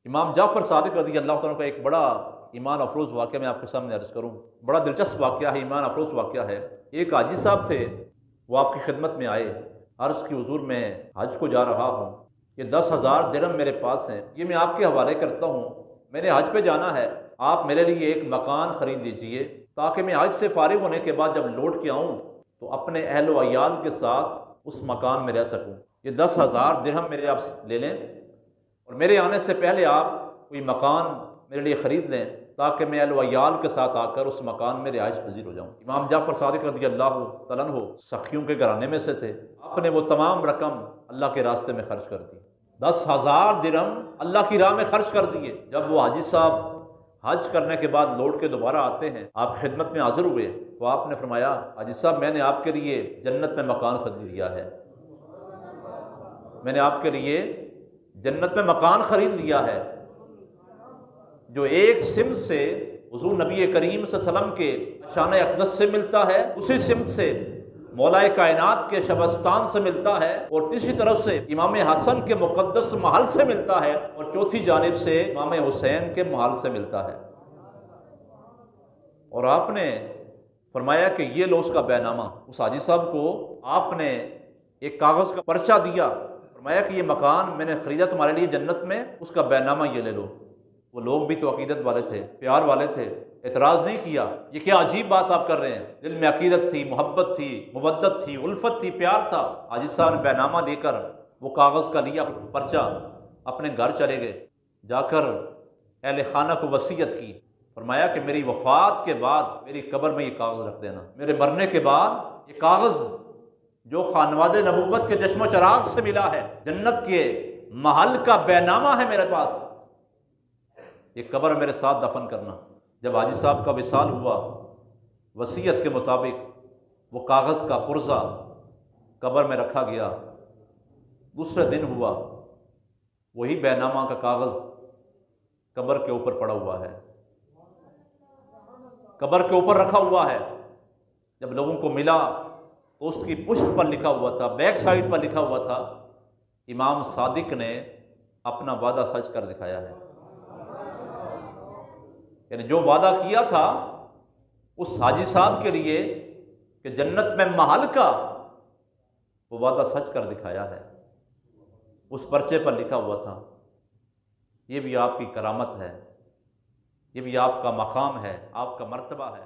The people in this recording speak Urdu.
امام جعفر صادق رضی اللہ تعالیٰ کا ایک بڑا ایمان افروز واقعہ میں آپ کے سامنے عرض کروں. بڑا دلچسپ واقعہ ہے، ایمان افروز واقعہ ہے. ایک حاجی صاحب تھے، وہ آپ کی خدمت میں آئے، عرض کی حضور میں حج کو جا رہا ہوں، یہ 10,000 درہم میرے پاس ہیں، یہ میں آپ کے حوالے کرتا ہوں، میں نے حج پہ جانا ہے، آپ میرے لیے ایک مکان خرید لیجئے تاکہ میں حج سے فارغ ہونے کے بعد جب لوٹ کے آؤں تو اپنے اہل و عیال کے ساتھ اس مکان میں رہ سکوں. یہ 10,000 درہم میرے آپ لے لیں اور میرے آنے سے پہلے آپ کوئی مکان میرے لیے خرید لیں تاکہ میں اہل و عیال کے ساتھ آ کر اس مکان میں رہائش پذیر ہو جاؤں. امام جعفر صادق رضی اللہ تعالیٰ عنہ سخیوں کے گھرانے میں سے تھے. آپ نے وہ تمام رقم اللہ کے راستے میں خرچ کر دی. 10,000 درہم اللہ کی راہ میں خرچ کر دیے. جب وہ حاجی صاحب حج کرنے کے بعد لوٹ کے دوبارہ آتے ہیں، آپ خدمت میں حاضر ہوئے تو آپ نے فرمایا، حاجی صاحب میں نے آپ کے لیے جنت میں مکان خرید لیا ہے، میں نے آپ کے لیے جنت میں مکان خرید لیا ہے. جو ایک سمت سے حضور نبی کریم صلی اللہ علیہ وسلم کے شان اقدس سے ملتا ہے، اسی سمت سے مولا کائنات کے شبستان سے ملتا ہے، اور تیسری طرف سے امام حسن کے مقدس محل سے ملتا ہے، اور چوتھی جانب سے امام حسین کے محل سے ملتا ہے. اور آپ نے فرمایا کہ یہ لو اس کا بے نامہ. اس حاجی صاحب کو آپ نے ایک کاغذ کا پرچہ دیا، فرمایا کہ یہ مکان میں نے خریدا تمہارے لیے جنت میں، اس کا بے نامہ یہ لے لو. وہ لوگ بھی تو عقیدت والے تھے، پیار والے تھے، اعتراض نہیں کیا. یہ کیا عجیب بات آپ کر رہے ہیں، دل میں عقیدت تھی، محبت تھی، مودت تھی، الفت تھی، پیار تھا. حاجی صاحب نے بے نامہ دے کر وہ کاغذ کا لیا پرچہ، اپنے گھر چلے گئے. جا کر اہل خانہ کو وصیت کی، فرمایا کہ میری وفات کے بعد میری قبر میں یہ کاغذ رکھ دینا. میرے مرنے کے بعد یہ کاغذ جو خانواد نبوت کے چشم و چراغ سے ملا ہے، جنت کے محل کا بے نامہ ہے میرے پاس، یہ قبر میرے ساتھ دفن کرنا. جب حاجی صاحب کا وصال ہوا، وصیت کے مطابق وہ کاغذ کا پرزہ قبر میں رکھا گیا. دوسرے دن ہوا، وہی بے نامہ کا کاغذ قبر کے اوپر پڑا ہوا ہے، قبر کے اوپر رکھا ہوا ہے. جب لوگوں کو ملا تو اس کی پشت پر لکھا ہوا تھا، بیک سائڈ پر لکھا ہوا تھا، امام صادق نے اپنا وعدہ سچ کر دکھایا ہے. یعنی جو وعدہ کیا تھا اس حاجی صاحب کے لیے کہ جنت میں محل کا، وہ وعدہ سچ کر دکھایا ہے. اس پرچے پر لکھا ہوا تھا. یہ بھی آپ کی کرامت ہے، یہ بھی آپ کا مقام ہے، آپ کا مرتبہ ہے.